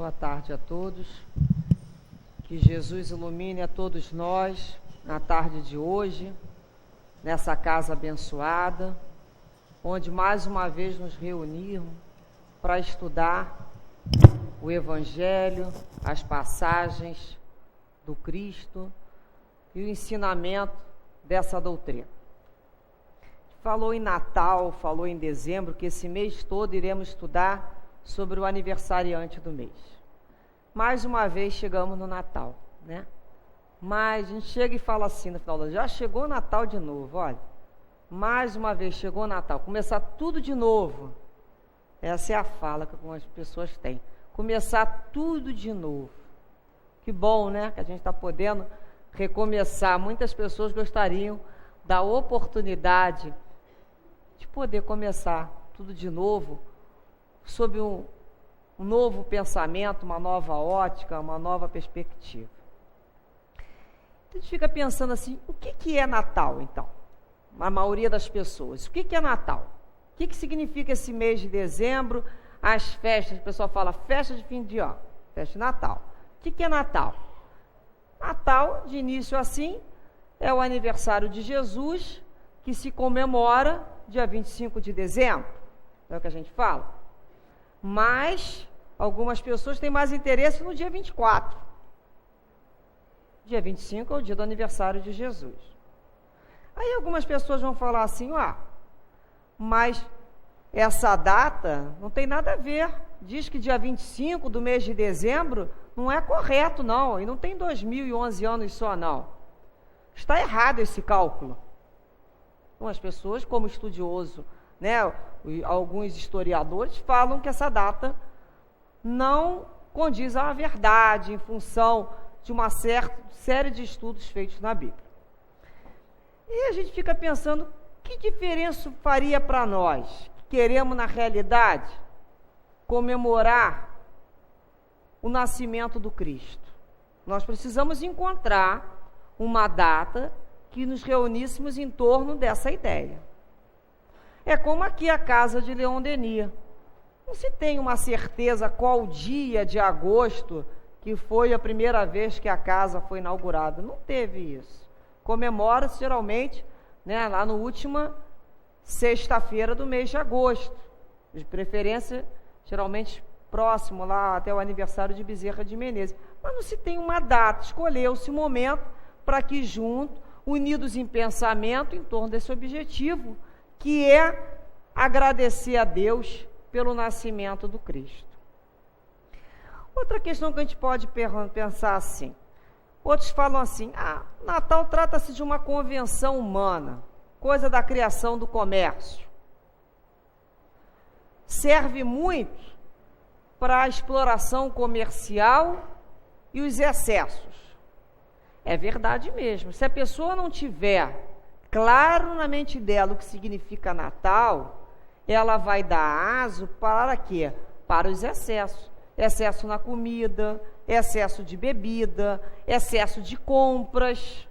Boa tarde a todos. Que Jesus ilumine a todos nós na tarde de hoje, nessa casa abençoada, onde mais uma vez nos reunirmos para estudar o Evangelho, as passagens do Cristo e o ensinamento dessa doutrina. Falou em Natal, falou em dezembro, que esse mês todo iremos estudar sobre o aniversariante do mês. Mais uma vez chegamos no Natal, né? Mas a gente chega e fala assim no final do ano, já chegou o Natal de novo, olha. Mais uma vez chegou o Natal, começar tudo de novo. Essa é a fala que algumas pessoas têm. Começar tudo de novo. Que bom, né? Que a gente está podendo recomeçar. Muitas pessoas gostariam da oportunidade de poder começar tudo de novo, sob um novo pensamento, uma nova ótica, uma nova perspectiva. A gente fica pensando assim, o que é Natal, então? A maioria das pessoas. O que é Natal? O que significa esse mês de dezembro? As festas, o pessoal fala festa de fim de ano, festa de Natal. O que é Natal? Natal, de início assim, é o aniversário de Jesus, que se comemora dia 25 de dezembro. É o que a gente fala. Mas algumas pessoas têm mais interesse no dia 24. Dia 25 é o dia do aniversário de Jesus. Aí algumas pessoas vão falar assim, mas essa data não tem nada a ver. Diz que dia 25 do mês de dezembro não é correto, não. E não tem 2011 anos só, não. Está errado esse cálculo. Então, as pessoas, como estudioso, né, alguns historiadores falam que essa data não condiz à verdade em função de uma série de estudos feitos na Bíblia. E a gente fica pensando, que diferença faria para nós, que queremos na realidade comemorar o nascimento do Cristo? Nós precisamos encontrar uma data que nos reuníssemos em torno dessa ideia. É como aqui a casa de Leon Denis. Não se tem uma certeza qual dia de agosto que foi a primeira vez que a casa foi inaugurada. Não teve isso. Comemora-se geralmente, né, lá na última sexta-feira do mês de agosto. De preferência, geralmente próximo lá até o aniversário de Bezerra de Menezes. Mas não se tem uma data. Escolheu-se um momento para que juntos, unidos em pensamento, em torno desse objetivo, que é agradecer a Deus pelo nascimento do Cristo. Outra questão que a gente pode pensar assim, outros falam assim, Natal trata-se de uma convenção humana, coisa da criação do comércio. Serve muito para a exploração comercial e os excessos. É verdade mesmo. Se a pessoa não tiver claro na mente dela o que significa Natal, ela vai dar aso para quê? Para os excessos. Excesso na comida, excesso de bebida, excesso de compras.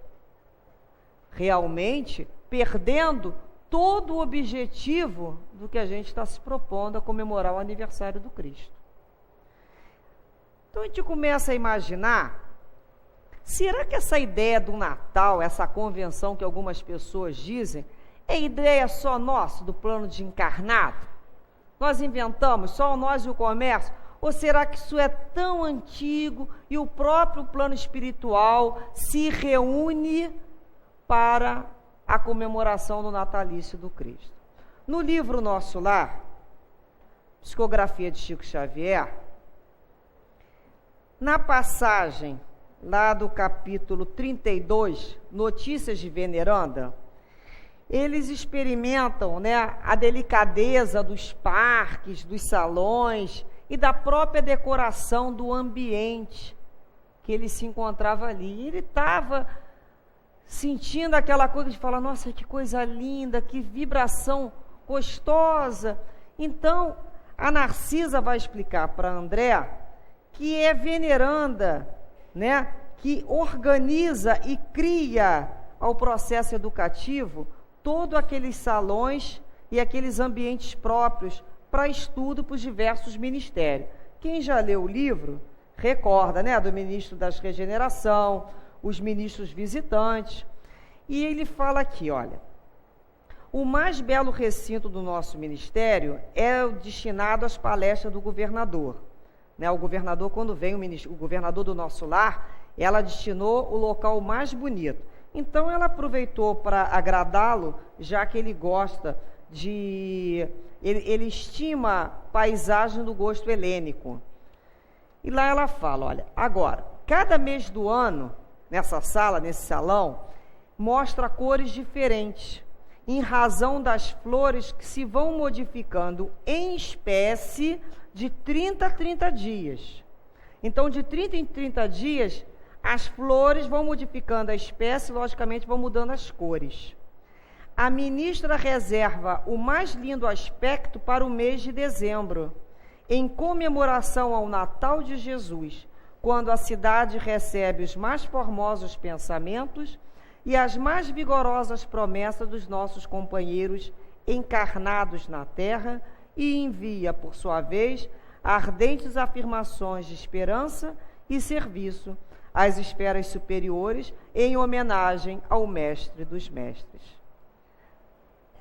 Realmente perdendo todo o objetivo do que a gente está se propondo a comemorar o aniversário do Cristo. Então a gente começa a imaginar, será que essa ideia do Natal, essa convenção que algumas pessoas dizem, é ideia só nossa, do plano de encarnado? Nós inventamos, só nós e o comércio? Ou será que isso é tão antigo e o próprio plano espiritual se reúne para a comemoração do natalício do Cristo? No livro Nosso Lar, Psicografia de Chico Xavier, na passagem lá do capítulo 32, Notícias de Veneranda, eles experimentam, né, a delicadeza dos parques, dos salões e da própria decoração do ambiente que ele se encontrava ali. E ele estava sentindo aquela coisa de falar, nossa, que coisa linda, que vibração gostosa. Então, a Narcisa vai explicar para André que é Veneranda, né, que organiza e cria ao processo educativo todos aqueles salões e aqueles ambientes próprios para estudo para os diversos ministérios. Quem já leu o livro, recorda, né, do ministro da Regeneração, os ministros visitantes, e ele fala aqui, olha, o mais belo recinto do nosso ministério é o destinado às palestras do governador. Né, o governador, quando vem o governador do nosso lar, ela destinou o local mais bonito. Então, ela aproveitou para agradá-lo, já que ele gosta de... Ele estima paisagem do gosto helênico. E lá ela fala, olha, agora, cada mês do ano, nessa sala, nesse salão, mostra cores diferentes, em razão das flores que se vão modificando em espécie de 30 a 30 dias. Então, de 30 em 30 dias, as flores vão modificando a espécie, logicamente vão mudando as cores. A ministra reserva o mais lindo aspecto para o mês de dezembro, em comemoração ao Natal de Jesus, quando a cidade recebe os mais formosos pensamentos e as mais vigorosas promessas dos nossos companheiros encarnados na terra e envia, por sua vez, ardentes afirmações de esperança e serviço às esferas superiores em homenagem ao Mestre dos Mestres.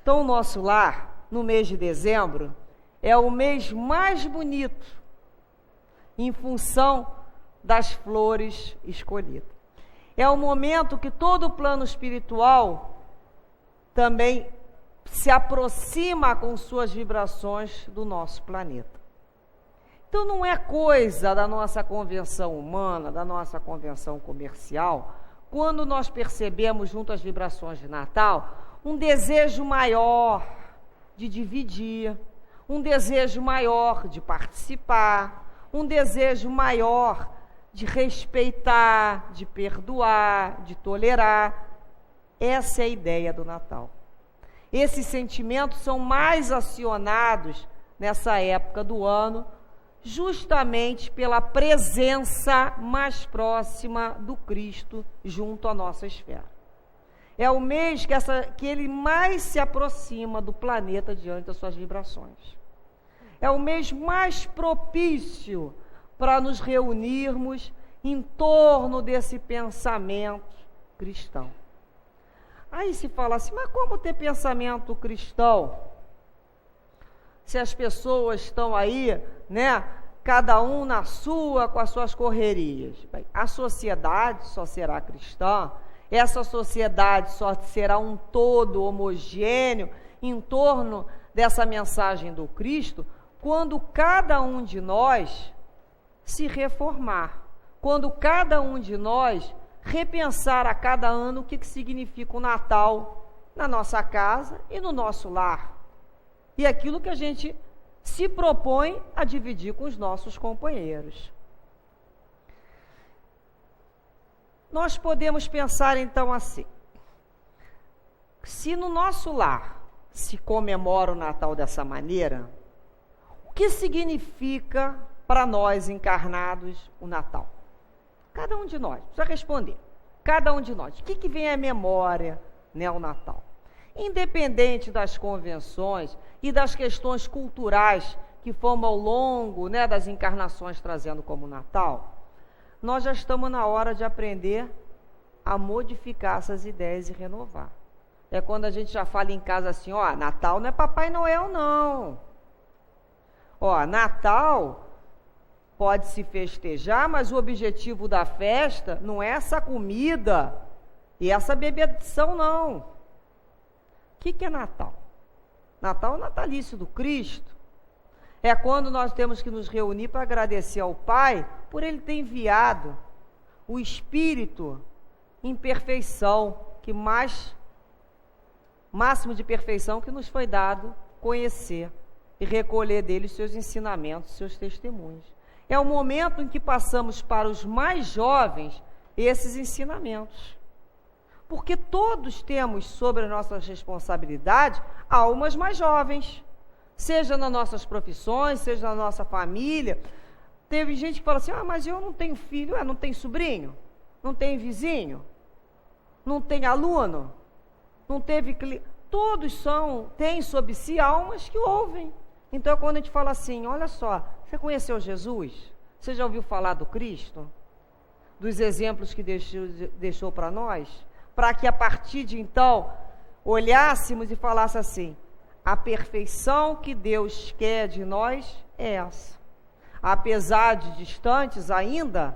Então, o nosso lar, no mês de dezembro, é o mês mais bonito em função das flores escolhidas. É o momento que todo o plano espiritual também se aproxima com suas vibrações do nosso planeta. Então, não é coisa da nossa convenção humana, da nossa convenção comercial, quando nós percebemos, junto às vibrações de Natal, um desejo maior de dividir, um desejo maior de participar, um desejo maior de respeitar, de perdoar, de tolerar. Essa é a ideia do Natal. Esses sentimentos são mais acionados nessa época do ano, justamente pela presença mais próxima do Cristo junto à nossa esfera. É o mês que ele mais se aproxima do planeta diante das suas vibrações. É o mês mais propício para nos reunirmos em torno desse pensamento cristão. Aí se fala assim, mas como ter pensamento cristão? Se as pessoas estão aí, né, cada um na sua, com as suas correrias. Bem, a sociedade só será cristã, essa sociedade só será um todo homogêneo em torno dessa mensagem do Cristo, quando cada um de nós se reformar, quando cada um de nós repensar a cada ano o que significa o Natal na nossa casa e no nosso lar, e aquilo que a gente se propõe a dividir com os nossos companheiros. Nós podemos pensar então assim, se no nosso lar se comemora o Natal dessa maneira, o que significa para nós encarnados o Natal? Cada um de nós, precisa responder. Cada um de nós. O que vem à memória, né, o Natal? Independente das convenções e das questões culturais que fomos ao longo, né, das encarnações trazendo como Natal, nós já estamos na hora de aprender a modificar essas ideias e renovar. É quando a gente já fala em casa assim, ó, Natal não é Papai Noel, não. Ó, Natal pode se festejar, mas o objetivo da festa não é essa comida e essa bebeção, não. O que é Natal? Natal é o natalício do Cristo. É quando nós temos que nos reunir para agradecer ao Pai por Ele ter enviado o Espírito em perfeição, que máximo de perfeição que nos foi dado conhecer e recolher dele os seus ensinamentos, seus testemunhos. É o momento em que passamos para os mais jovens esses ensinamentos. Porque todos temos sobre as nossas responsabilidades almas mais jovens, seja nas nossas profissões, seja na nossa família. Teve gente que fala assim, mas eu não tenho filho, não tenho sobrinho, não tenho vizinho, não tenho aluno, não teve cliente. Todos têm sob si almas que ouvem, Então, quando a gente fala assim, olha só, você conheceu Jesus? Você já ouviu falar do Cristo? Dos exemplos que deixou para nós? Para que a partir de então, olhássemos e falássemos assim, a perfeição que Deus quer de nós é essa. Apesar de distantes ainda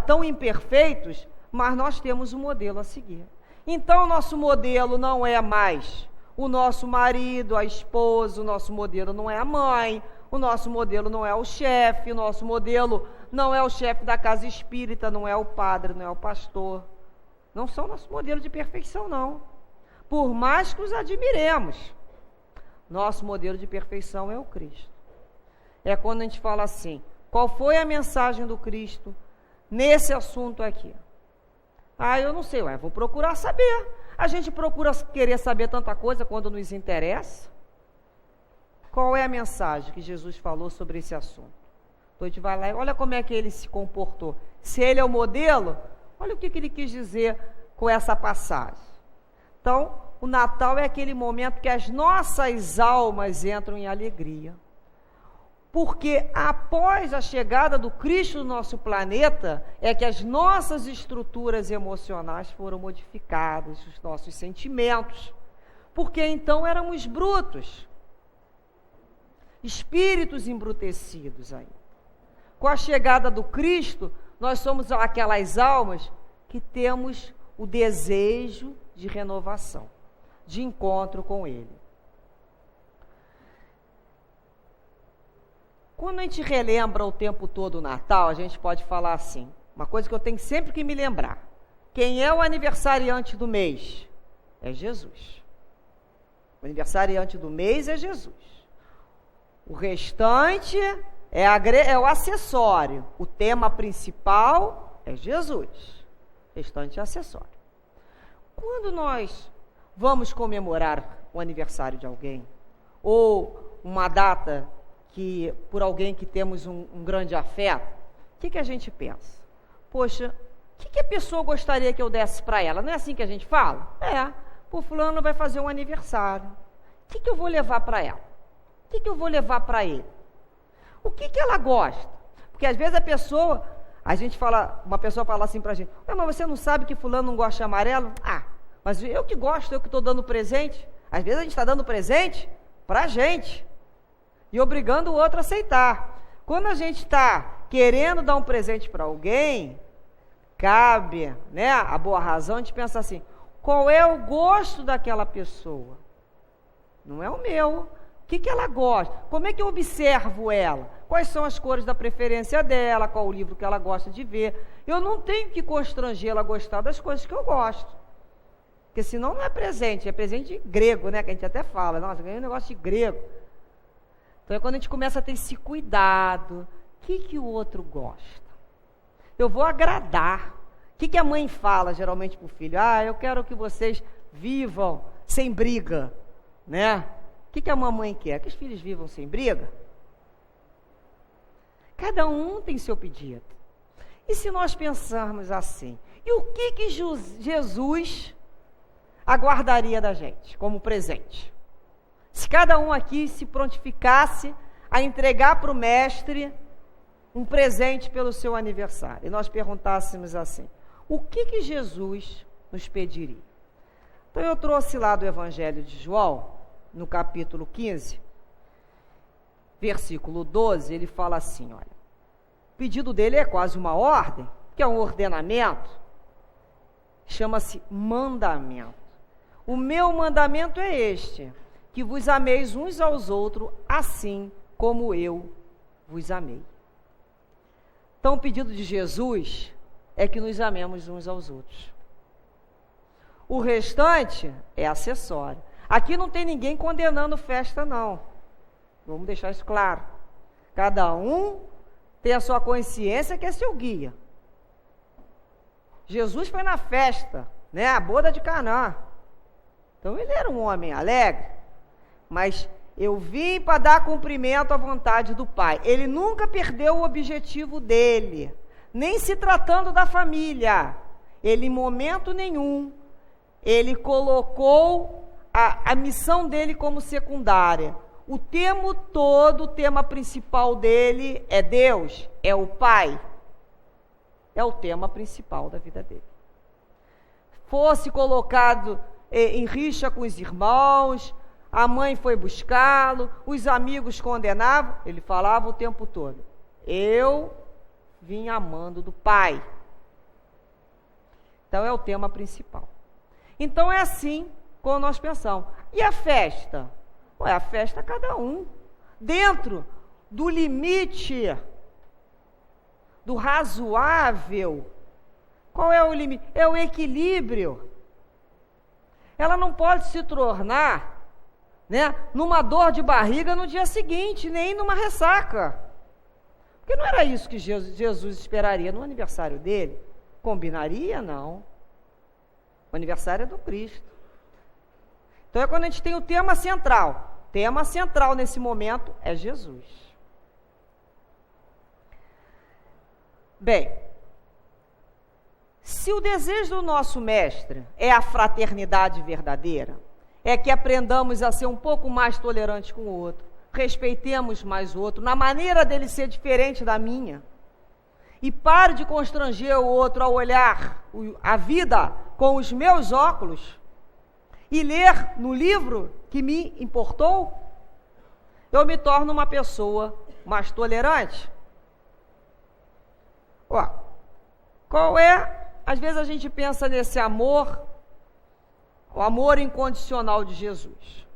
tão imperfeitos, mas nós temos um modelo a seguir. Então, o nosso modelo não é mais o nosso marido, a esposa, o nosso modelo não é a mãe, o nosso modelo não é o chefe, o nosso modelo não é o chefe da casa espírita, não é o padre, não é o pastor. Não são o nosso modelo de perfeição, não. Por mais que os admiremos, nosso modelo de perfeição é o Cristo. É quando a gente fala assim, qual foi a mensagem do Cristo nesse assunto aqui? Eu não sei, vou procurar saber. A gente procura querer saber tanta coisa quando nos interessa. Qual é a mensagem que Jesus falou sobre esse assunto? Então a gente vai lá e olha como é que ele se comportou. Se ele é o modelo, olha o que ele quis dizer com essa passagem. Então, o Natal é aquele momento que as nossas almas entram em alegria. Porque após a chegada do Cristo no nosso planeta, é que as nossas estruturas emocionais foram modificadas, os nossos sentimentos. Porque então éramos brutos, espíritos embrutecidos ainda. Com a chegada do Cristo, nós somos aquelas almas que temos o desejo de renovação, de encontro com Ele. Quando a gente relembra o tempo todo o Natal, a gente pode falar assim, uma coisa que eu tenho sempre que me lembrar. Quem é o aniversariante do mês? É Jesus. O aniversariante do mês é Jesus. O restante é o acessório. O tema principal é Jesus. O restante é acessório. Quando nós vamos comemorar o aniversário de alguém, ou uma data por alguém que temos um grande afeto, o que a gente pensa? Poxa, o que a pessoa gostaria que eu desse para ela? Não é assim que a gente fala? Fulano vai fazer um aniversário. O que eu vou levar para ela? O que eu vou levar para ele? O que ela gosta? Porque às vezes uma pessoa fala assim para a gente, mas você não sabe que fulano não gosta de amarelo? Mas eu que gosto, eu que estou dando presente. Às vezes a gente está dando presente para a gente e obrigando o outro a aceitar. Quando a gente está querendo dar um presente para alguém, cabe, a boa razão, a gente pensa assim, qual é o gosto daquela pessoa? Não é o meu. O que ela gosta? Como é que eu observo ela? Quais são as cores da preferência dela? Qual o livro que ela gosta de ver? Eu não tenho que constrangê-la a gostar das coisas que eu gosto. Porque senão não é presente grego, que a gente até fala, nossa, ganhei um negócio de grego. Então é quando a gente começa a ter esse cuidado. O que o outro gosta? Eu vou agradar. O que a mãe fala geralmente para o filho? Eu quero que vocês vivam sem briga, O que a mamãe quer? Que os filhos vivam sem briga? Cada um tem seu pedido. E se nós pensarmos assim, e o que Jesus aguardaria da gente como presente? Se cada um aqui se prontificasse a entregar para o mestre um presente pelo seu aniversário, e nós perguntássemos assim, o que Jesus nos pediria? Então eu trouxe lá do Evangelho de João, no capítulo 15, versículo 12, ele fala assim, olha, o pedido dele é quase uma ordem, que é um ordenamento, chama-se mandamento. O meu mandamento é este, que vos ameis uns aos outros, assim como eu vos amei. Então o pedido de Jesus é que nos amemos uns aos outros. O restante é acessório. Aqui não tem ninguém condenando festa, não. Vamos deixar isso claro. Cada um tem a sua consciência, que é seu guia. Jesus foi na festa, a boda de Caná. Então ele era um homem alegre, mas eu vim para dar cumprimento à vontade do Pai. Ele nunca perdeu o objetivo dele, nem se tratando da família. Ele, em momento nenhum, ele colocou a missão dele como secundária. o tempo todo, o tema principal dele é Deus, é o Pai. É o tema principal da vida dele. Fosse colocado em rixa com os irmãos, a mãe foi buscá-lo, os amigos condenavam, ele falava o tempo todo: eu vim amando do Pai. Então é o tema principal. Então é assim como nós pensamos. E a festa? Ué, a festa é cada um, dentro do limite, do razoável. Qual é o limite? É o equilíbrio. Ela não pode se tornar, numa dor de barriga no dia seguinte, nem numa ressaca. Porque não era isso que Jesus esperaria no aniversário dele. Combinaria? Não. O aniversário é do Cristo. Então é quando a gente tem o tema central. O tema central nesse momento é Jesus. Bem, se o desejo do nosso mestre é a fraternidade verdadeira, é que aprendamos a ser um pouco mais tolerantes com o outro, respeitemos mais o outro, na maneira dele ser diferente da minha, e pare de constranger o outro a olhar a vida com os meus óculos e ler no livro que me importou, eu me torno uma pessoa mais tolerante. Qual é? Às vezes a gente pensa nesse amor, o amor incondicional de Jesus.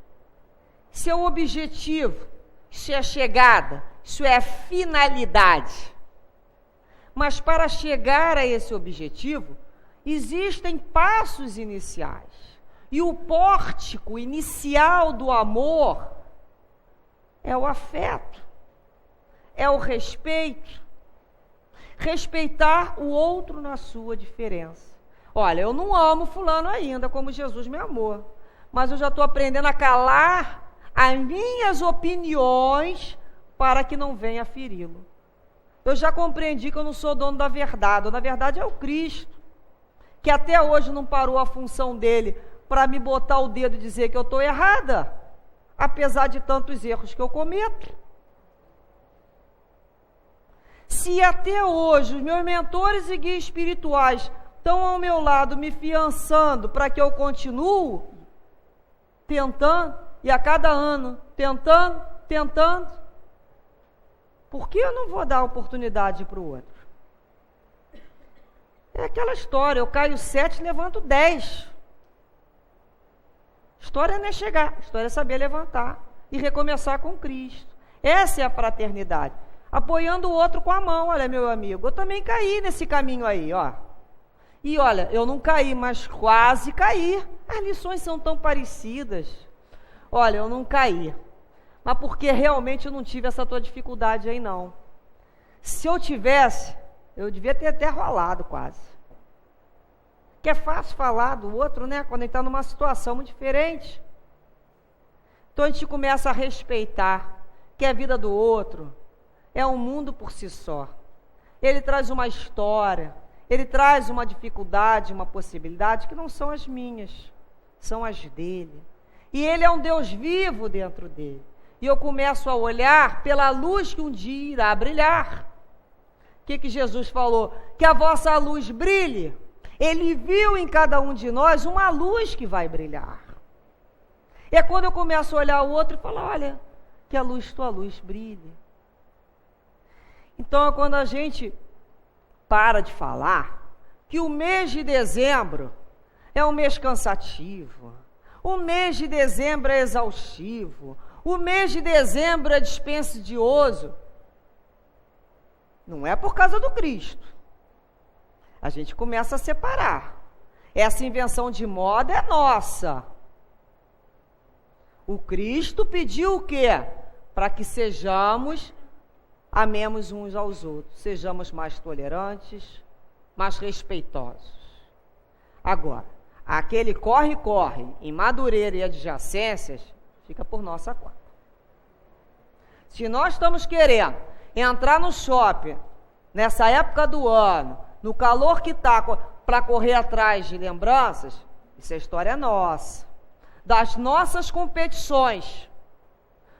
Isso é o objetivo, isso é a chegada, isso é a finalidade. Mas para chegar a esse objetivo, existem passos iniciais. E o pórtico inicial do amor é o afeto, é o respeito. Respeitar o outro na sua diferença. Olha, eu não amo fulano ainda como Jesus me amou, mas eu já estou aprendendo a calar as minhas opiniões para que não venha feri-lo. Eu já compreendi que eu não sou dono da verdade. Na verdade é o Cristo, que até hoje não parou a função dele para me botar o dedo e dizer que eu estou errada, apesar de tantos erros que eu cometo. Se até hoje os meus mentores e guias espirituais estão ao meu lado me fiançando para que eu continue tentando, e a cada ano tentando, por que eu não vou dar oportunidade para o outro? É aquela história, eu caio 7, levanto 10. História não é chegar, história é saber levantar e recomeçar com Cristo. Essa é a fraternidade. Apoiando o outro com a mão. Olha, meu amigo, eu também caí nesse caminho aí, ó. E olha, eu não caí, mas quase caí. As lições são tão parecidas. Olha, eu não caí, mas porque realmente eu não tive essa tua dificuldade aí, não. Se eu tivesse, eu devia ter até rolado quase. Que é fácil falar do outro, quando ele está numa situação muito diferente. Então a gente começa a respeitar que a vida do outro é um mundo por si só. Ele traz uma história, ele traz uma dificuldade, uma possibilidade que não são as minhas, são as dele. E ele é um Deus vivo dentro dele. E eu começo a olhar pela luz que um dia irá brilhar. O que Jesus falou? Que a vossa luz brilhe. Ele viu em cada um de nós uma luz que vai brilhar. É quando eu começo a olhar o outro e falar, olha, que a tua luz brilhe. Então é quando a gente para de falar que o mês de dezembro é um mês cansativo, o mês de dezembro é exaustivo, o mês de dezembro é dispendioso. Não é por causa do Cristo. A gente começa a separar. Essa invenção de moda é nossa. O Cristo pediu o quê? Para que amemos uns aos outros, sejamos mais tolerantes, mais respeitosos. Agora, aquele corre em Madureira e adjacências, fica por nossa conta. Se nós estamos querendo entrar no shopping, nessa época do ano, no calor que está, para correr atrás de lembranças, isso é história nossa. Das nossas competições,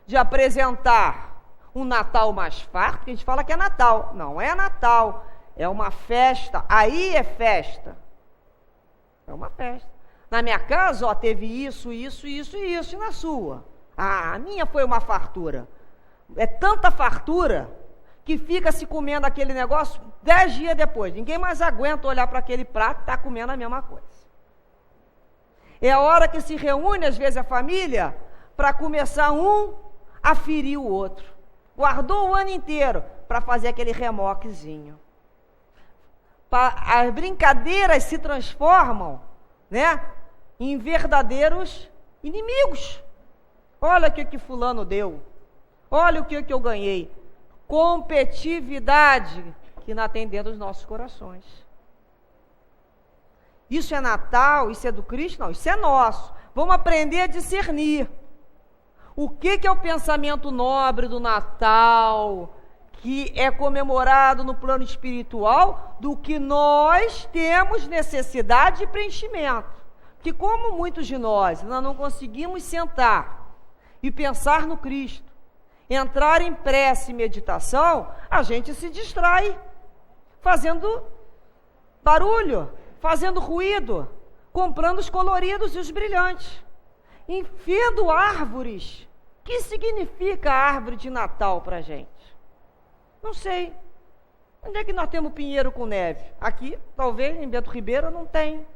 de apresentar um Natal mais farto, porque a gente fala que é Natal. Não é Natal, é uma festa. Aí é festa. É uma festa. Na minha casa, ó, teve isso, isso, isso e isso. E na sua? Ah, a minha foi uma fartura. É tanta fartura que fica se comendo aquele negócio 10 dias depois. Ninguém mais aguenta olhar para aquele prato e está comendo a mesma coisa. É a hora que se reúne, às vezes, a família para começar um a ferir o outro. Guardou o ano inteiro para fazer aquele remoquezinho. As brincadeiras se transformam, né, em verdadeiros inimigos. Olha o que fulano deu. Olha o que eu ganhei. Competitividade que não tem dentro dos nossos corações. Isso é Natal? Isso é do Cristo? Não, isso é nosso. Vamos aprender a discernir. O que é o pensamento nobre do Natal, que é comemorado no plano espiritual, do que nós temos necessidade de preenchimento. Que como muitos de nós não conseguimos sentar e pensar no Cristo, entrar em prece e meditação, a gente se distrai, fazendo barulho, fazendo ruído, comprando os coloridos e os brilhantes, enfiando árvores. O que significa a árvore de Natal para a gente? Não sei. Onde é que nós temos pinheiro com neve? Aqui, talvez, em Bento Ribeiro, não tem.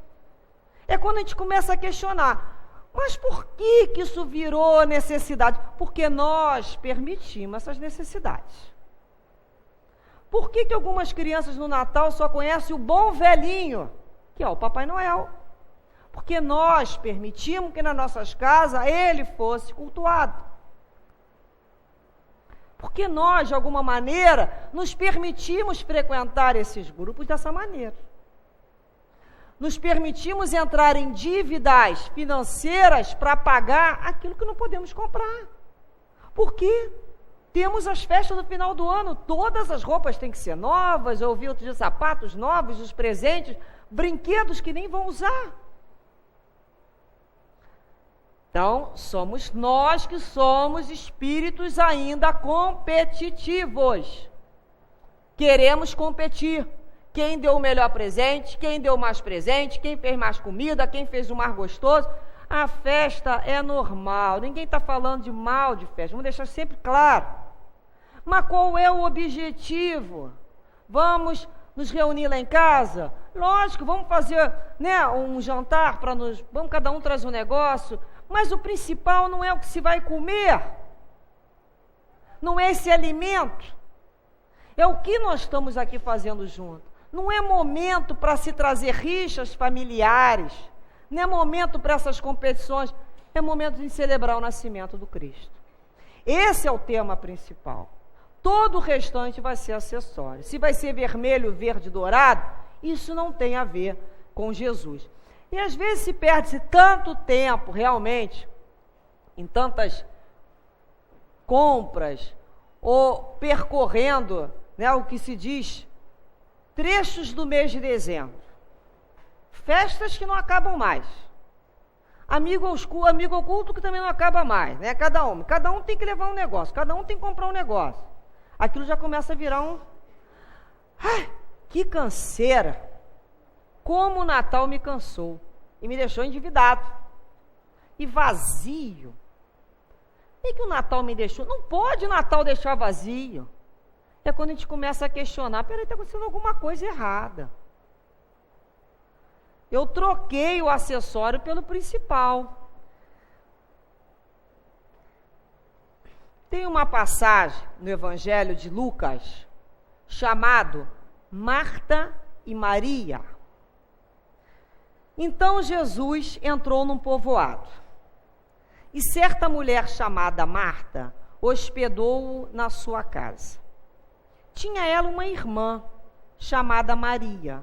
É quando a gente começa a questionar. Mas por que isso virou necessidade? Porque nós permitimos essas necessidades. Por que algumas crianças no Natal só conhecem o bom velhinho, que é o Papai Noel? Porque nós permitimos que nas nossas casas ele fosse cultuado. Porque nós, de alguma maneira, nos permitimos frequentar esses grupos dessa maneira. Nos permitimos entrar em dívidas financeiras para pagar aquilo que não podemos comprar. Porque temos as festas no final do ano, todas as roupas têm que ser novas, eu ouvi outro dia sapatos novos, os presentes, brinquedos que nem vão usar. Então, somos nós que somos espíritos ainda competitivos. Queremos competir. Quem deu o melhor presente, quem deu mais presente, quem fez mais comida, quem fez o mais gostoso. A festa é normal, ninguém está falando de mal de festa, vamos deixar sempre claro. Mas qual é o objetivo? Vamos nos reunir lá em casa? Lógico, vamos fazer, né, um jantar para nos... Vamos cada um trazer um negócio, mas o principal não é o que se vai comer, não é esse alimento, é o que nós estamos aqui fazendo junto. Não é momento para se trazer rixas familiares, não é momento para essas competições, é momento de celebrar o nascimento do Cristo. Esse é o tema principal. Todo o restante vai ser acessório. Se vai ser vermelho, verde, dourado, isso não tem a ver com Jesus. E às vezes se perde-se tanto tempo, realmente, em tantas compras, ou percorrendo, né, o que se diz, trechos do mês de dezembro. Festas que não acabam mais. Amigo oculto que também não acaba mais, né? Cada um tem que levar um negócio, cada um tem que comprar um negócio. Aquilo já começa a virar um... Ai, que canseira! Como o Natal me cansou e me deixou endividado e vazio. E que o Natal me deixou? Não pode o Natal deixar vazio. É quando a gente começa a questionar, peraí, está acontecendo alguma coisa errada. Eu troquei o acessório pelo principal. Tem uma passagem no Evangelho de Lucas, chamado Marta e Maria. Então Jesus entrou num povoado, e certa mulher chamada Marta hospedou-o na sua casa. Tinha ela uma irmã chamada Maria,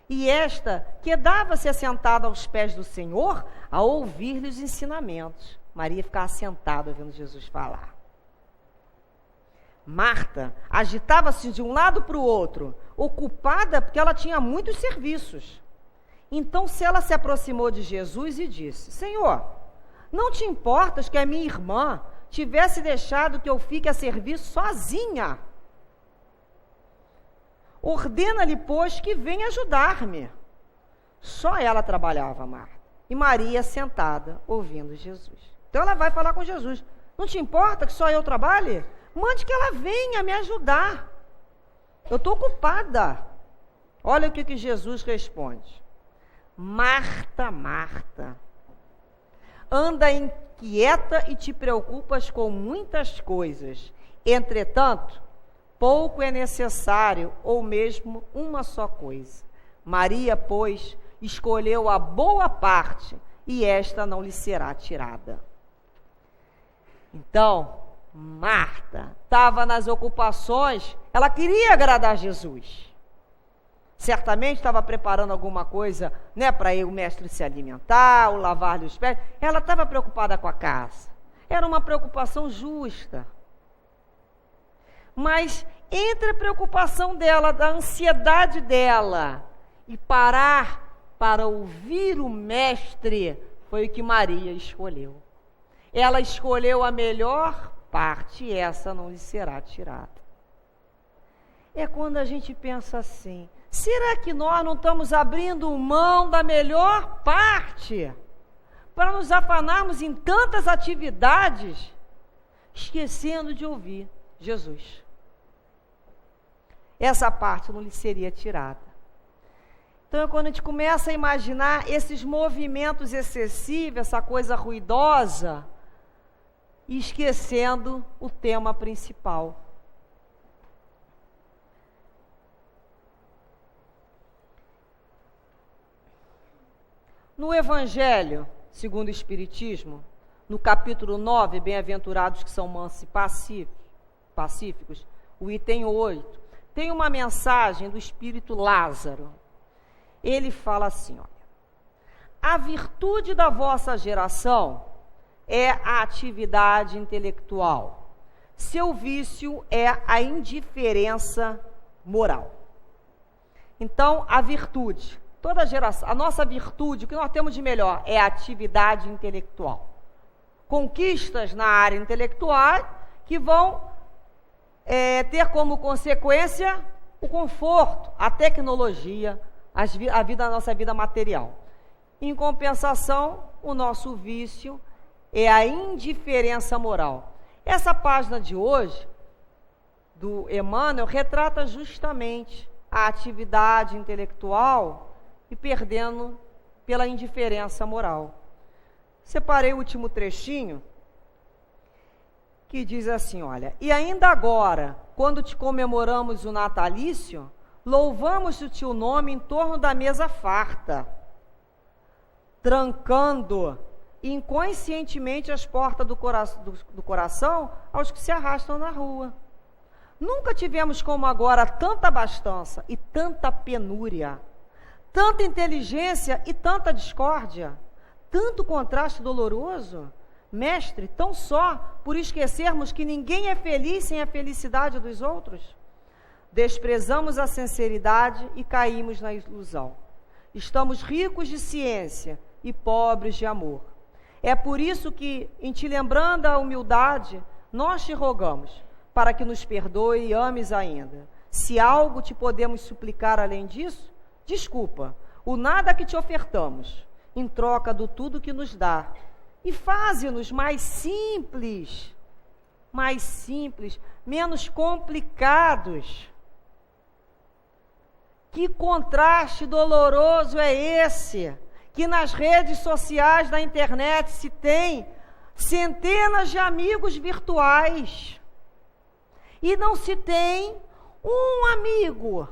e esta quedava-se assentada aos pés do Senhor a ouvir-lhe os ensinamentos. Maria ficava sentada ouvindo Jesus falar. Marta agitava-se de um lado para o outro, ocupada porque ela tinha muitos serviços. Então ela se aproximou de Jesus e disse: Senhor, não te importas que a minha irmã tivesse deixado que eu fique a serviço sozinha. Ordena-lhe, pois, que venha ajudar-me. Só ela trabalhava, Marta. E Maria sentada, ouvindo Jesus. Então ela vai falar com Jesus. Não te importa que só eu trabalhe? Mande que ela venha me ajudar. Eu estou ocupada. Olha o que Jesus responde. Marta, Marta, anda inquieta e te preocupas com muitas coisas. Entretanto, pouco é necessário, ou mesmo uma só coisa. Maria, pois, escolheu a boa parte, e esta não lhe será tirada. Então, Marta estava nas ocupações, ela queria agradar Jesus. Certamente estava preparando alguma coisa, né, para o mestre se alimentar, ou lavar-lhe os pés. Ela estava preocupada com a casa. Era uma preocupação justa. Mas entre a preocupação dela, da ansiedade dela, e parar para ouvir o mestre, foi o que Maria escolheu. Ela escolheu a melhor parte, e essa não lhe será tirada. É quando a gente pensa assim, será que nós não estamos abrindo mão da melhor parte para nos afanarmos em tantas atividades, esquecendo de ouvir Jesus? Essa parte não lhe seria tirada. Então, é quando a gente começa a imaginar esses movimentos excessivos, essa coisa ruidosa, e esquecendo o tema principal. No Evangelho, segundo o Espiritismo, no capítulo 9, Bem-aventurados que são mansos e pacíficos, o item 8, tem uma mensagem do Espírito Lázaro. Ele fala assim, olha, a virtude da vossa geração é a atividade intelectual. Seu vício é a indiferença moral. Então, a virtude, toda geração, a nossa virtude, o que nós temos de melhor é a atividade intelectual. Conquistas na área intelectual que vão ter como consequência o conforto, a tecnologia, a nossa vida material. Em compensação, o nosso vício é a indiferença moral. Essa página de hoje, do Emmanuel, retrata justamente a atividade intelectual e perdendo pela indiferença moral. Separei o último trechinho, que diz assim, olha, e ainda agora, quando te comemoramos o natalício, louvamos o teu nome em torno da mesa farta, trancando inconscientemente as portas do coração aos que se arrastam na rua. Nunca tivemos como agora tanta abastança e tanta penúria, tanta inteligência e tanta discórdia, tanto contraste doloroso, mestre, tão só por esquecermos que ninguém é feliz sem a felicidade dos outros. Desprezamos a sinceridade e caímos na ilusão. Estamos ricos de ciência e pobres de amor. É por isso que, em te lembrando a humildade, nós te rogamos para que nos perdoe e ames ainda. Se algo te podemos suplicar além disso, desculpa o nada que te ofertamos, em troca do tudo que nos dá. E faze-nos mais simples, menos complicados. Que contraste doloroso é esse, que nas redes sociais da internet se tem centenas de amigos virtuais e não se tem um amigo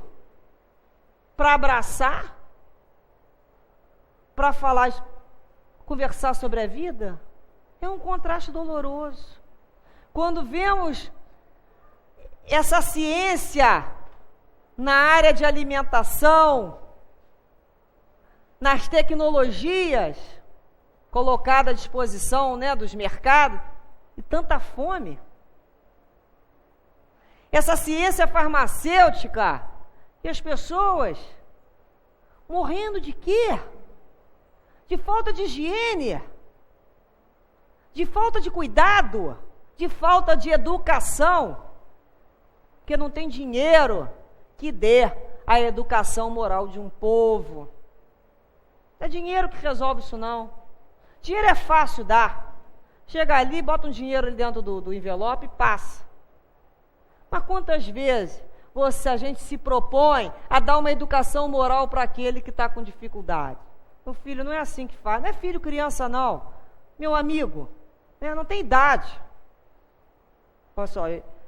para abraçar, para falar, conversar sobre a vida. É um contraste doloroso. Quando vemos essa ciência na área de alimentação, nas tecnologias colocadas à disposição, né, dos mercados, e tanta fome. Essa ciência farmacêutica, e as pessoas morrendo de quê? De falta de higiene, de falta de cuidado, de falta de educação, porque não tem dinheiro que dê a educação moral de um povo. Não é dinheiro que resolve isso, não. Dinheiro é fácil dar. Chega ali, bota um dinheiro ali dentro do envelope e passa. Mas quantas vezes a gente se propõe a dar uma educação moral para aquele que está com dificuldade? Meu filho, não é assim que faz. Não é filho criança, não. Meu amigo, né? Não tem idade. Olha só,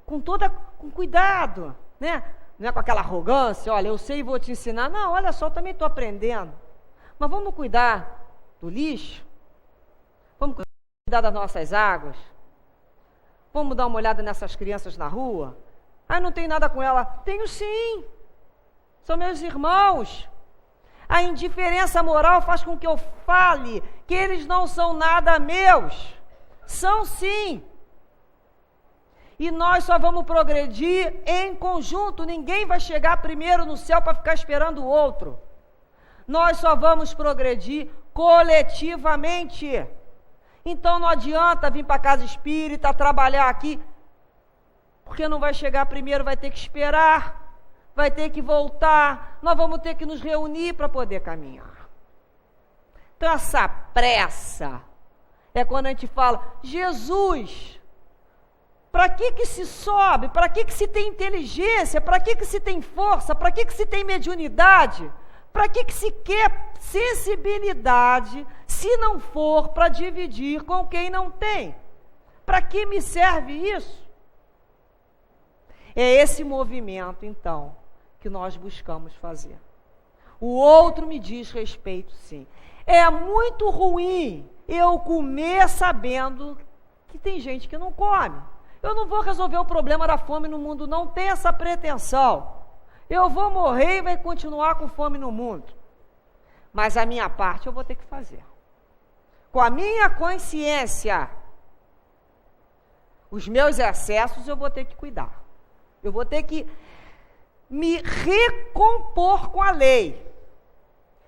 com cuidado, né? Não é com aquela arrogância, olha, eu sei e vou te ensinar. Não, olha só, eu também estou aprendendo. Mas vamos cuidar do lixo? Vamos cuidar das nossas águas? Vamos dar uma olhada nessas crianças na rua? Ah, não tenho nada com ela. Tenho sim. São meus irmãos. A indiferença moral faz com que eu fale que eles não são nada meus. São sim. E nós só vamos progredir em conjunto. Ninguém vai chegar primeiro no céu para ficar esperando o outro. Nós só vamos progredir coletivamente. Então não adianta vir para a casa espírita, trabalhar aqui, porque não vai chegar primeiro, vai ter que esperar, vai ter que voltar, nós vamos ter que nos reunir para poder caminhar. Então essa pressa é quando a gente fala, Jesus, para que se sobe, para que se tem inteligência, para que se tem força, para que se tem mediunidade, para que se quer sensibilidade, se não for para dividir com quem não tem? Para que me serve isso? É esse movimento, então, que nós buscamos fazer. O outro me diz respeito, sim. É muito ruim eu comer sabendo que tem gente que não come. Eu não vou resolver o problema da fome no mundo, não tem essa pretensão. Eu vou morrer e vai continuar com fome no mundo. Mas a minha parte eu vou ter que fazer. Com a minha consciência, os meus excessos eu vou ter que cuidar. Eu vou ter que me recompor com a lei.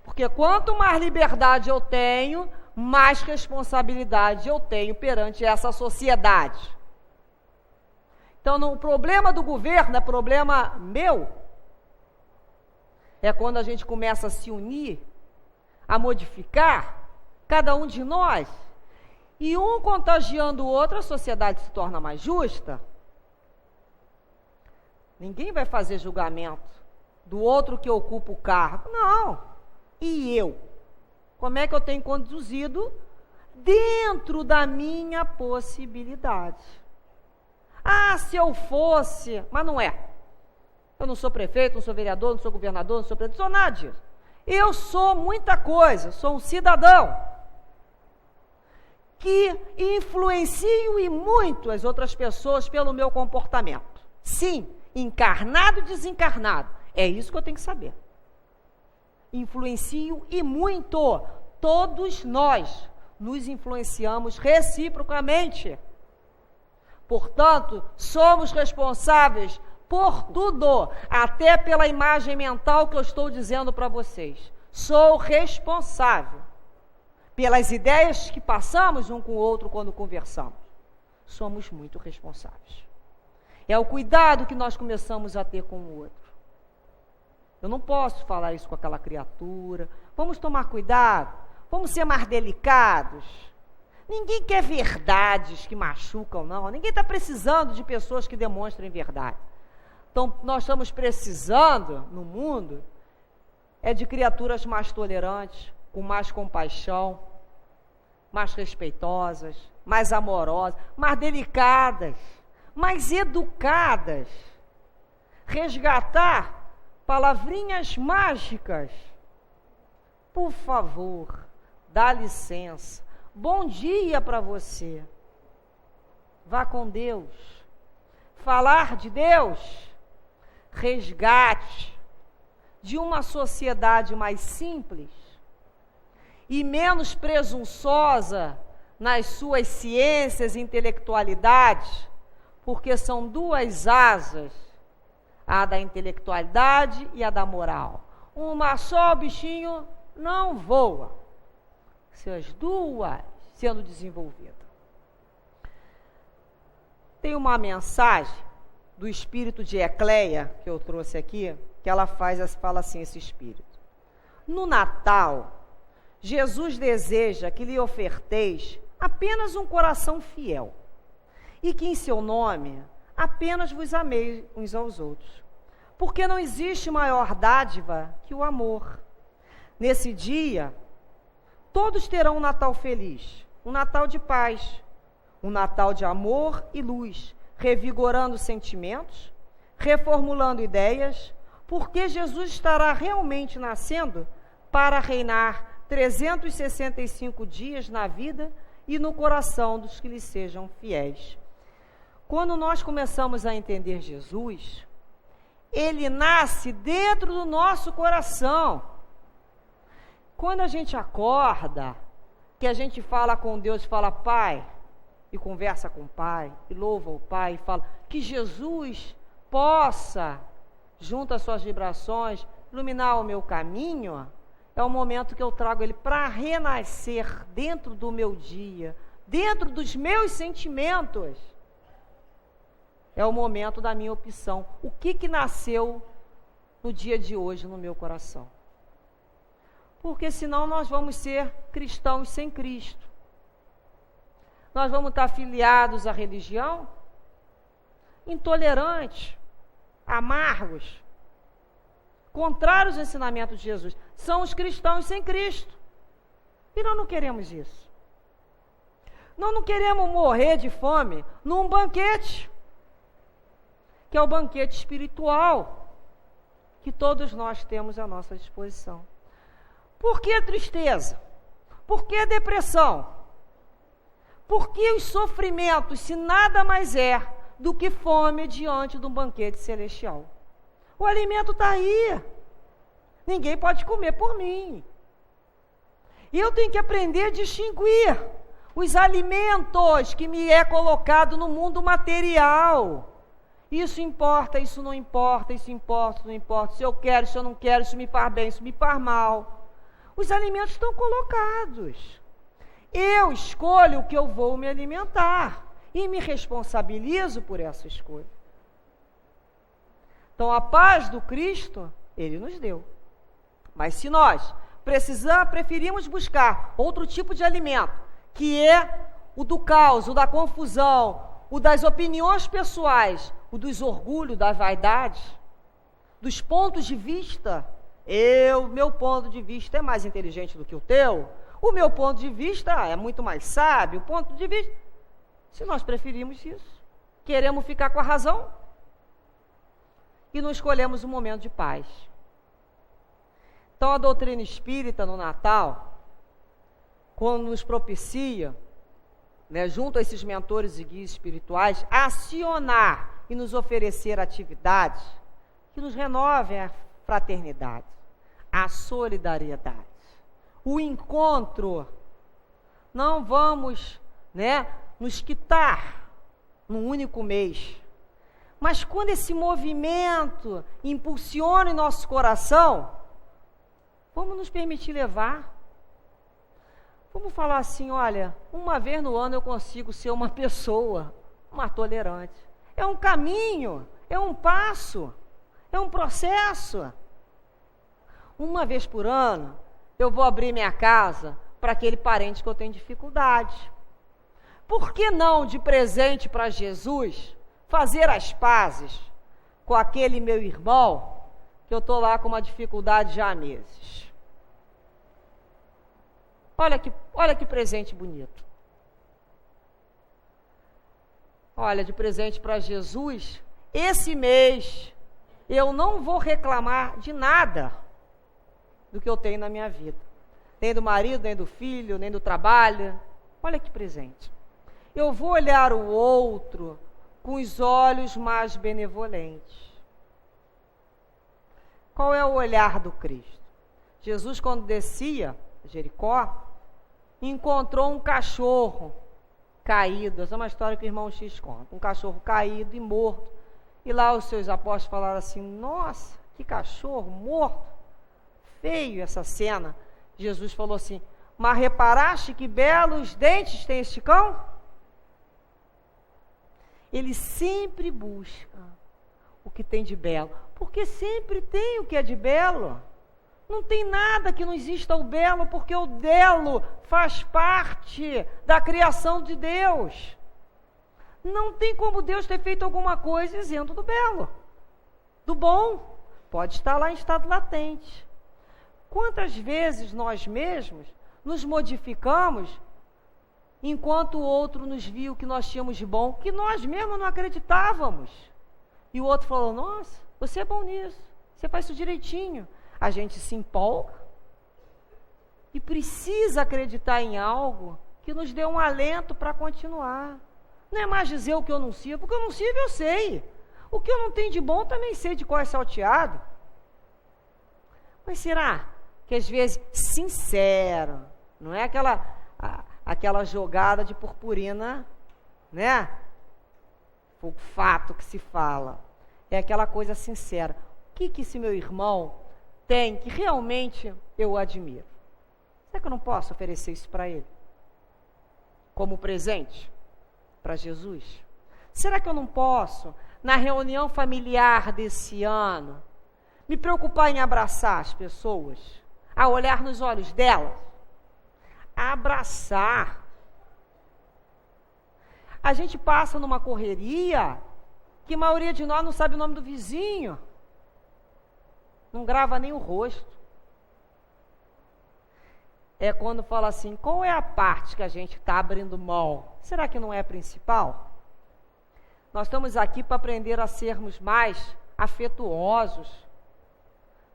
Porque quanto mais liberdade eu tenho, mais responsabilidade eu tenho perante essa sociedade. Então, o problema do governo é problema meu. É quando a gente começa a se unir, a modificar, cada um de nós, e um contagiando o outro, a sociedade se torna mais justa. Ninguém vai fazer julgamento do outro que ocupa o cargo. Não. E eu? Como é que eu tenho conduzido dentro da minha possibilidade? Ah, se eu fosse... Mas não é. Eu não sou prefeito, não sou vereador, não sou governador, não sou presidente, não sou nada disso. Eu sou muita coisa, sou um cidadão que influencio e muito as outras pessoas pelo meu comportamento. Sim, encarnado e desencarnado. É isso que eu tenho que saber. Influencio e muito. Todos nós nos influenciamos reciprocamente. Portanto, somos responsáveis por tudo, até pela imagem mental que eu estou dizendo para vocês. Sou responsável pelas ideias que passamos um com o outro quando conversamos. Somos muito responsáveis. É o cuidado que nós começamos a ter com o outro. Eu não posso falar isso com aquela criatura. Vamos tomar cuidado, vamos ser mais delicados. Ninguém quer verdades que machucam, não. Ninguém está precisando de pessoas que demonstrem verdade. Então, nós estamos precisando, no mundo, de criaturas mais tolerantes, com mais compaixão, mais respeitosas, mais amorosas, mais delicadas, mais educadas. Resgatar palavrinhas mágicas. Por favor, dá licença. Bom dia para você. Vá com Deus. Falar de Deus. Resgate de uma sociedade mais simples e menos presunçosa nas suas ciências e intelectualidades, porque são duas asas, a da intelectualidade e a da moral. Uma só, o bichinho não voa. Se as duas sendo desenvolvidas. Tem uma mensagem do espírito de Ecleia, que eu trouxe aqui, que ela fala assim, esse espírito. No Natal, Jesus deseja que lhe oferteis apenas um coração fiel, e que em seu nome apenas vos ameis uns aos outros. Porque não existe maior dádiva que o amor. Nesse dia, todos terão um Natal feliz, um Natal de paz, um Natal de amor e luz, revigorando sentimentos, reformulando ideias, porque Jesus estará realmente nascendo para reinar 365 dias na vida e no coração dos que lhe sejam fiéis. Quando nós começamos a entender Jesus, ele nasce dentro do nosso coração. Quando a gente acorda, que a gente fala com Deus, fala Pai, e conversa com o Pai, e louva o Pai, e fala que Jesus possa, junto às suas vibrações, iluminar o meu caminho, é o momento que eu trago ele para renascer dentro do meu dia, dentro dos meus sentimentos. É o momento da minha opção. O que nasceu no dia de hoje no meu coração? Porque senão nós vamos ser cristãos sem Cristo. Nós vamos estar filiados à religião, intolerantes, amargos, contrários aos ensinamentos de Jesus. São os cristãos sem Cristo. E nós não queremos isso. Nós não queremos morrer de fome num banquete, que é o banquete espiritual, que todos nós temos à nossa disposição. Por que tristeza? Por que depressão? Por que os sofrimentos, se nada mais é do que fome diante de um banquete celestial? O alimento está aí. Ninguém pode comer por mim. E eu tenho que aprender a distinguir os alimentos que me é colocado no mundo material. Isso importa, isso não importa, isso importa, isso não importa. Se eu quero, se eu não quero, isso me faz bem, isso me faz mal. Os alimentos estão colocados. Eu escolho o que eu vou me alimentar e me responsabilizo por essa escolha. Então, a paz do Cristo, Ele nos deu. Mas se nós preferimos buscar outro tipo de alimento, que é o do caos, o da confusão, o das opiniões pessoais, o dos orgulhos, da vaidade, dos pontos de vista, meu ponto de vista é mais inteligente do que o teu, o meu ponto de vista é muito mais sábio, o ponto de vista... Se nós preferimos isso, queremos ficar com a razão e não escolhemos um momento de paz. Então, a doutrina espírita no Natal, quando nos propicia, junto a esses mentores e guias espirituais, acionar e nos oferecer atividades que nos renovem a fraternidade, a solidariedade, o encontro. Não vamos, nos quitar num único mês. Mas quando esse movimento impulsiona em nosso coração, vamos nos permitir levar. Vamos falar assim, olha, uma vez no ano eu consigo ser uma pessoa mais tolerante. É um caminho, é um passo, é um processo. Uma vez por ano, eu vou abrir minha casa para aquele parente que eu tenho dificuldade. Por que não, de presente para Jesus, fazer as pazes com aquele meu irmão que eu estou lá com uma dificuldade já há meses? Olha que presente bonito. Olha, de presente para Jesus, esse mês eu não vou reclamar de nada do que eu tenho na minha vida. Nem do marido, nem do filho, nem do trabalho. Olha que presente. Eu vou olhar o outro com os olhos mais benevolentes. Qual é o olhar do Cristo? Jesus, quando descia Jericó, encontrou um cachorro caído. Essa é uma história que o irmão X conta. Um cachorro caído e morto. E lá os seus apóstolos falaram assim, nossa, que cachorro morto. Feio essa cena. Jesus falou assim, mas reparaste que belos dentes tem este cão? ele sempre busca o que tem de belo, porque sempre tem o que é de belo. Não tem nada que não exista o belo, porque o belo faz parte da criação de Deus. Não tem como Deus ter feito alguma coisa isento do belo, do bom. Pode estar lá em estado latente. Quantas vezes nós mesmos nos modificamos enquanto o outro nos viu que nós tínhamos de bom, que nós mesmos não acreditávamos. E o outro falou, nossa, você é bom nisso, você faz isso direitinho. A gente se empolga e precisa acreditar em algo que nos dê um alento para continuar. Não é mais dizer o que eu não sirvo, porque eu não sirvo eu sei. O que eu não tenho de bom também sei de qual é salteado. Mas será que às vezes sincero, não é aquela jogada de purpurina, né? O fato que se fala. É aquela coisa sincera. O que esse meu irmão tem que realmente eu admiro? Será que eu não posso oferecer isso para ele? Como presente para Jesus? Será que eu não posso, na reunião familiar desse ano, me preocupar em abraçar as pessoas, a olhar nos olhos delas, a abraçar? A gente passa numa correria que a maioria de nós não sabe o nome do vizinho, não grava nem o rosto. É quando fala assim, qual é a parte que a gente está abrindo mão? Será que não é a principal? Nós estamos aqui para aprender a sermos mais afetuosos,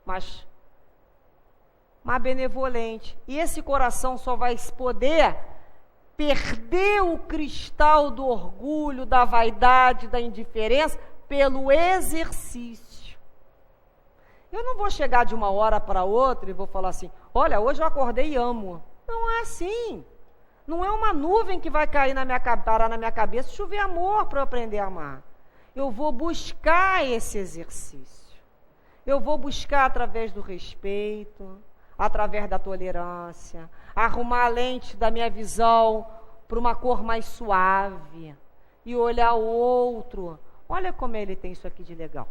mais benevolentes. E esse coração só vai poder perder o cristal do orgulho, da vaidade, da indiferença, pelo exercício. Eu não vou chegar de uma hora para outra e vou falar assim, olha, hoje eu acordei e amo. Não é assim. Não é uma nuvem que vai cair parar na minha cabeça e chover amor para eu aprender a amar. Eu vou buscar esse exercício. Eu vou buscar através do respeito, através da tolerância, arrumar a lente da minha visão para uma cor mais suave e olhar o outro. Olha como ele tem isso aqui de legal.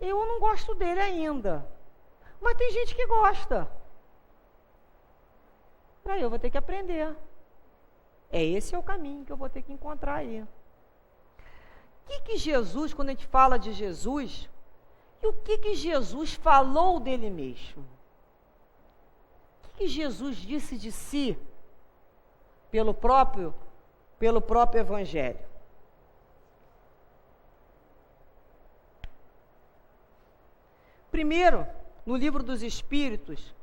Eu não gosto dele ainda, mas tem gente que gosta. Aí eu vou ter que aprender. Esse é o caminho que eu vou ter que encontrar aí. O que Jesus, quando a gente fala de Jesus, e o que Jesus falou dele mesmo? O que Jesus disse de si pelo próprio Evangelho? Primeiro, no Livro dos Espíritos,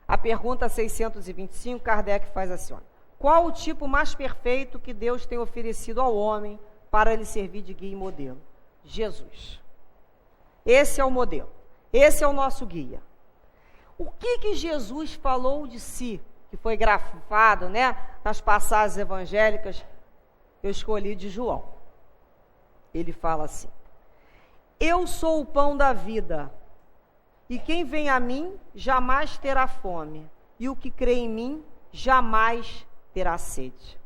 a pergunta 625, Kardec faz assim, olha, qual o tipo mais perfeito que Deus tem oferecido ao homem para lhe servir de guia e modelo? Jesus. Esse é o modelo, esse é o nosso guia. O que Jesus falou de si, que foi grafado, né, nas passagens evangélicas, eu escolhi de João. Ele fala assim, eu sou o pão da vida, e quem vem a mim jamais terá fome, e o que crê em mim jamais terá sede.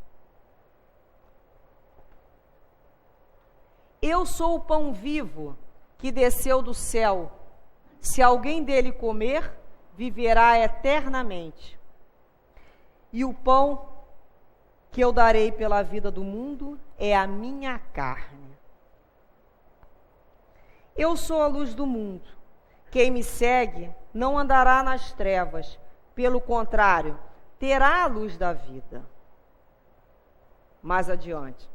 Eu sou o pão vivo que desceu do céu. Se alguém dele comer, viverá eternamente. E o pão que eu darei pela vida do mundo é a minha carne. Eu sou a luz do mundo. Quem me segue não andará nas trevas, pelo contrário, terá a luz da vida. Mais adiante,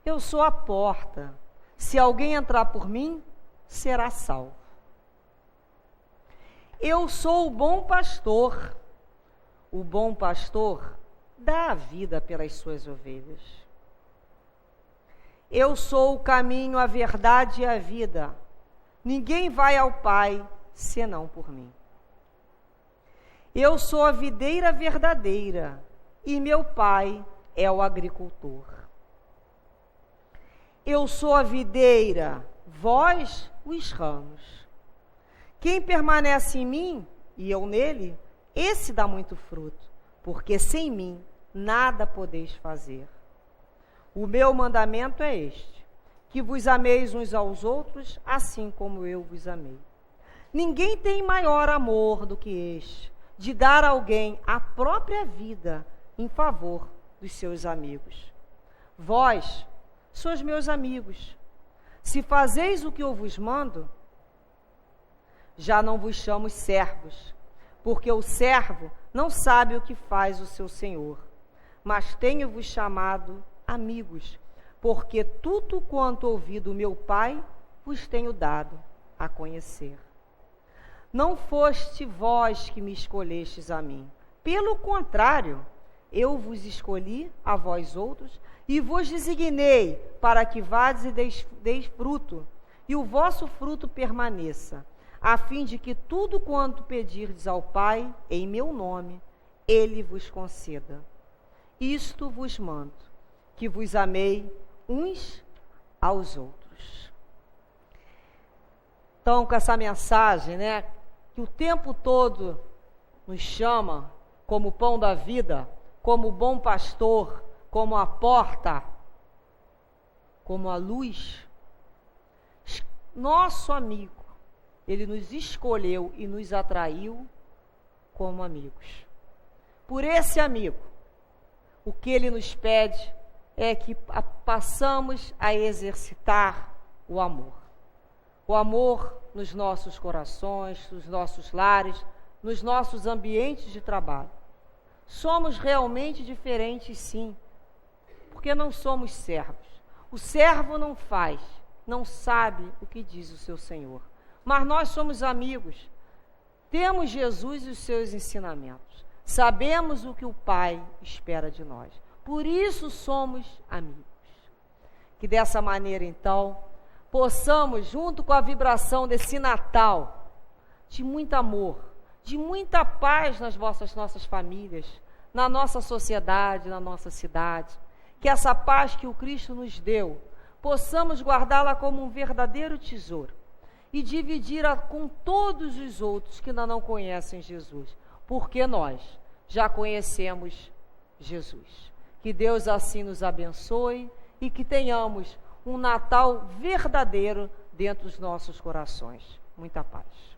eu sou a porta. Se alguém entrar por mim, será salvo. Eu sou o bom pastor. O bom pastor dá a vida pelas suas ovelhas. Eu sou o caminho, a verdade e a vida. Ninguém vai ao Pai senão por mim. Eu sou a videira verdadeira e meu Pai é o agricultor. Eu sou a videira, vós os ramos. Quem permanece em mim e eu nele, esse dá muito fruto, porque sem mim nada podeis fazer. O meu mandamento é este, que vos ameis uns aos outros, assim como eu vos amei. Ninguém tem maior amor do que este, de dar a alguém a própria vida em favor dos seus amigos. Vós sois meus amigos, se fazeis o que eu vos mando. Já não vos chamo servos, porque o servo não sabe o que faz o seu senhor, mas tenho-vos chamado amigos, porque tudo quanto ouvi do meu Pai vos tenho dado a conhecer. Não foste vós que me escolhestes a mim, pelo contrário, eu vos escolhi a vós outros e vos designei para que vades e deis fruto, e o vosso fruto permaneça, a fim de que tudo quanto pedirdes ao Pai em meu nome, Ele vos conceda. Isto vos mando, que vos amei uns aos outros. Então, com essa mensagem, que o tempo todo nos chama como pão da vida, como bom pastor, como a porta, como a luz, nosso amigo, ele nos escolheu e nos atraiu como amigos. Por esse amigo, o que ele nos pede é que passamos a exercitar o amor. O amor nos nossos corações, nos nossos lares, nos nossos ambientes de trabalho. Somos realmente diferentes, sim, porque não somos servos. O servo não faz, não sabe o que diz o seu Senhor. Mas nós somos amigos. Temos Jesus e os seus ensinamentos. Sabemos o que o Pai espera de nós. Por isso somos amigos. Que dessa maneira, então, possamos, junto com a vibração desse Natal, de muito amor, de muita paz nas nossas famílias, na nossa sociedade, na nossa cidade, que essa paz que o Cristo nos deu, possamos guardá-la como um verdadeiro tesouro e dividir-a com todos os outros que ainda não conhecem Jesus, porque nós já conhecemos Jesus. Que Deus assim nos abençoe e que tenhamos um Natal verdadeiro dentro dos nossos corações. Muita paz.